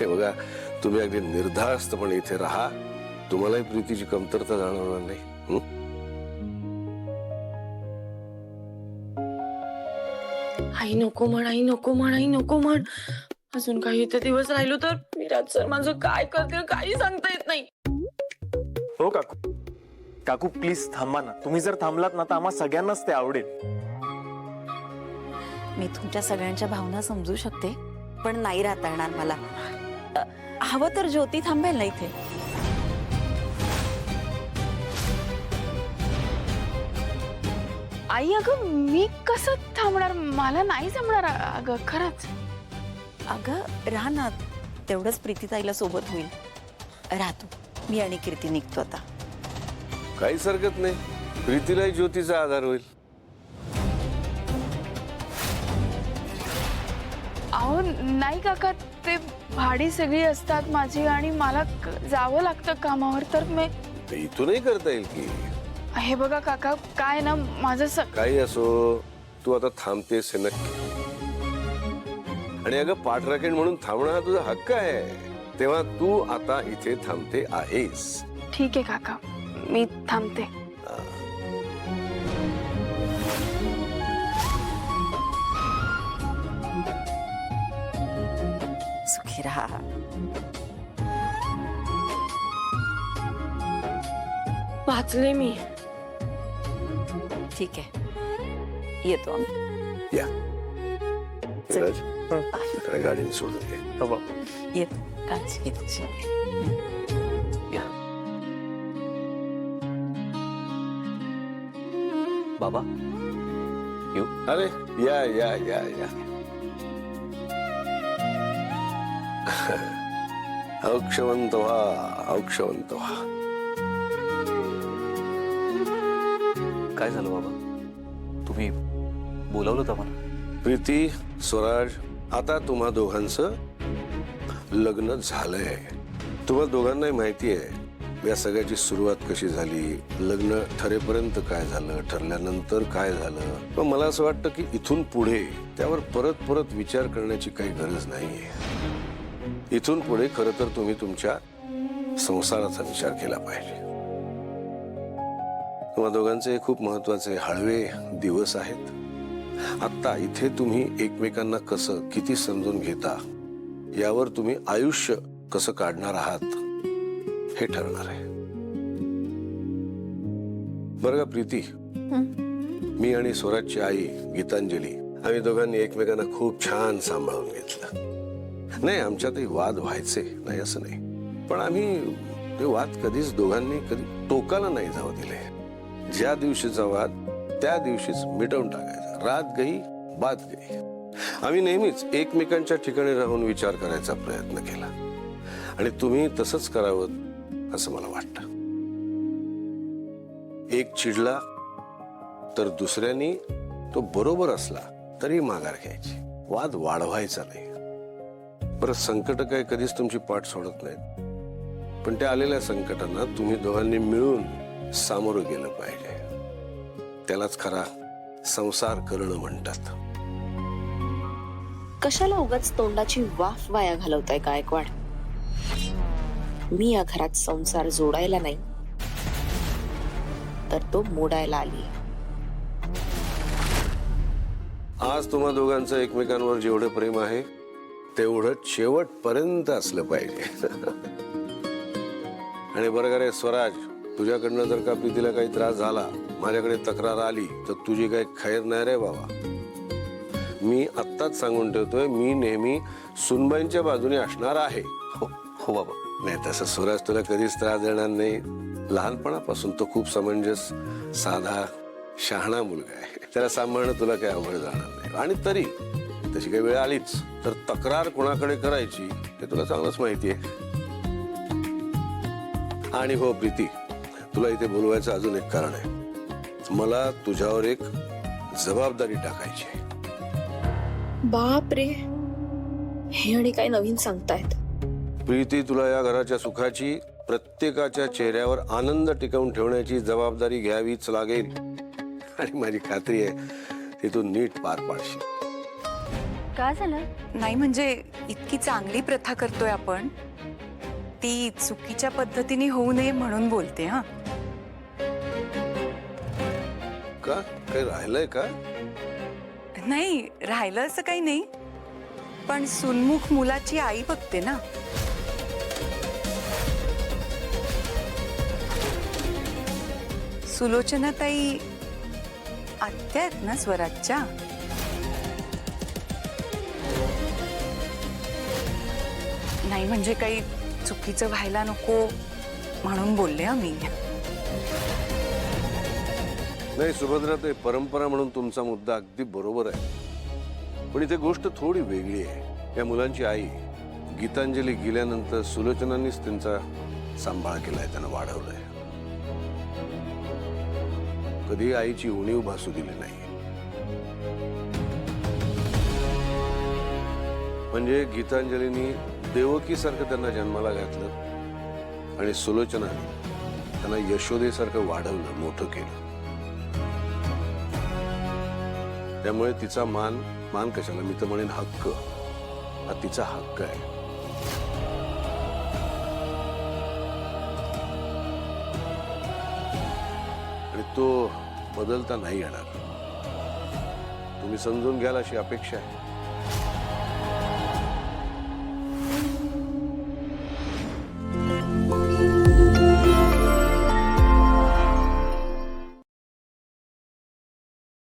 हे बघा, तुम्ही अगदी निर्धास्तपणे इथे राहा, तुम्हालाही प्रीतीची कमतरता जाणवणार नाही. आई नको म्हण, आई नको म्हण, आई नको म्हण. अजून काही इथे दिवस राहिलो तर विराज सर माझं काय करतील काही सांगता येत नाही. हो काकू, काकू प्लीज थांबा ना. तुम्ही जर थांबलात ना तर आम्हा सगळ्यांनाच ते आवडेल. मी तुमच्या सगळ्यांच्या भावना समजू शकते, पण नाही राहता येणार मला. हवं तर ज्योती थांबेल ना इथे. आई अगं मी कसं थांबणार, मला नाही जमणार अगं खरंच. अगं राहा ना, तेवढंच प्रीतीताईला सोबत होईल. राहतो मी आणि कीर्ती निघतो आता. काहीच हरकत नाही, प्रीतीलाही ज्योतीचा आधार होईल. अहो नाही काका, ते भाडी सगळी असतात माझी आणि मला जावं लागतं कामावर, तर मी इथूनही करता येईल की. हे बघा काका, काय ना माझं काही असो, तू आता थांबतेस हे नक्की. आणि अगं पाठ राखेल म्हणून थांबणं हा तुझा हक्क आहे, तेव्हा तू आता इथे थांबते आहेस. ठीक आहे काका, मी थांबते. सुखी राहा. वाचले मी. ठीक आहे, येतो आम्ही. या विराज, इकडे गाडीने सोडून घे. हो बाबा. येतो, काळजी घे. या. बाबा येऊ. अरे या या या या. औक्षवंत व्हा, औक्षवंत व्हा. काय झालं बाबा, तुम्ही बोलावलं होतं मला? प्रीती, स्वराज, आता तुम्हा दोघांचं लग्न झालंय. तुम्हा दोघांनाही माहिती आहे या सगळ्याची सुरुवात कशी झाली, लग्न ठरेपर्यंत काय झालं, ठरल्यानंतर काय झालं. पण मला असं वाटतं की इथून पुढे त्यावर परत परत विचार करण्याची काही गरज नाहीये. इथून पुढे खरं तर तुम्ही तुमच्या संसाराचा विचार केला पाहिजे. तुम्हा दोघांचे खूप महत्वाचे हळवे दिवस आहेत. आता इथे तुम्ही एकमेकांना कसं किती समजून घेता यावर तुम्ही आयुष्य कसं काढणार आहात हे ठरणार आहे. बरं का प्रीती, मी आणि स्वराजची आई गीतांजली आम्ही दोघांनी एकमेकांना खूप छान सांभाळून घेतलं. नाही, आमच्यातही वाद व्हायचे नाही असं नाही, पण आम्ही ते वाद कधीच दोघांनी कधी टोकाला नाही जाऊ दिले. ज्या दिवशीचा वाद त्या दिवशीच मिटवून टाकायचा. रात गई बात गई. आम्ही नेहमीच एकमेकांच्या ठिकाणी राहून विचार करायचा प्रयत्न केला आणि तुम्ही तसंच करावं असं मला वाटतं. एक चिडला तर दुसऱ्यानी तो बरोबर असला तरी माघार घ्यायची, वाद वाढवायचा नाही. बरं, संकट काय कधीच तुमची पाठ सोडत नाहीत, पण त्या आलेल्या संकटांना तुम्ही दोघांनी मिळून सामोरं गेलं पाहिजे. त्यालाच खरा संसार करणं म्हणतात. कशाला उगाच तोंडाची वाफ वाया घालवताय गायकवाड? मी या घरात संसार जोडायला नाही तर तो मोडायला आली. आज तुम्हा दोघांचं एकमेकांवर जेवढं प्रेम आहे तेवढं शेवटपर्यंत असलं पाहिजे. आणि बरं का रे स्वराज, तुझ्याकडनं जर का प्रीतीला काही त्रास झाला, माझ्याकडे तक्रार आली तर तुझी काही खैर नाही रे बाबा. मी आत्ताच सांगून ठेवतोय, मी नेहमी सुनबाईंच्या बाजूने असणार आहे. हो हो बाबा. नाही, तसं स्वराज तुला कधीच त्रास देणार नाही. लहानपणापासून तो खूप समंजस, साधा, शहाणा मुलगा आहे. त्याला सांभाळणं तुला काही अवघड जाणार नाही. आणि तरी तशी काही वेळ आलीच तर तक्रार कोणाकडे करायची हे तुला चांगलंच माहिती आहे. आणि हो प्रीती, तुला इथे बोलवायचं अजून एक कारण आहे. मला तुझ्यावर एक जबाबदारी टाकायची आहे. बाप रे, हे आणि काय नवीन सांगतायत? प्रीती, तुला या घराच्या सुखाची, प्रत्येकाच्या चेहऱ्यावर आनंद टिकवून ठेवण्याची जबाबदारी घ्यावीच लागेल. आणि माझी खात्री आहे ती तू नीट पार पाडशील. काय झालं? नाही म्हणजे इतकी चांगली प्रथा करतोय आपण, ती चुकीच्या पद्धतीने होऊ नये म्हणून बोलते. हा का काही राहिलंय का? नाही, राहिलं असं काही नाही, पण सुनमुख मुलाची आई बघते ना. सुलोचना ताई आत्या आहेत ना स्वराजच्या. नाही म्हणजे काही चुकीचं व्हायला नको म्हणून बोलले आम्ही. नाही सुभद्रा, ते परंपरा म्हणून तुमचा मुद्दा अगदी बरोबर आहे, पण इथे गोष्ट थोडी वेगळी आहे. या मुलांची आई गीतांजली गेल्यानंतर सुलोचनांनीच त्यांचा सांभाळ केलाय, त्यांना वाढवलंय. कधी आईची उणीव भासू दिली नाही. म्हणजे गीतांजलीनी देवकीसारखं त्यांना जन्माला घातलं आणि सुलोचनाने त्यांना यशोदेसारखं वाढवलं, मोठं केलं. त्यामुळे तिचा मान कशाला, मी तर म्हणेन हक्क, हा तिचा हक्क आहे. आणि तो बदलता नाही येणार. तुम्ही समजून घ्याल अशी अपेक्षा आहे.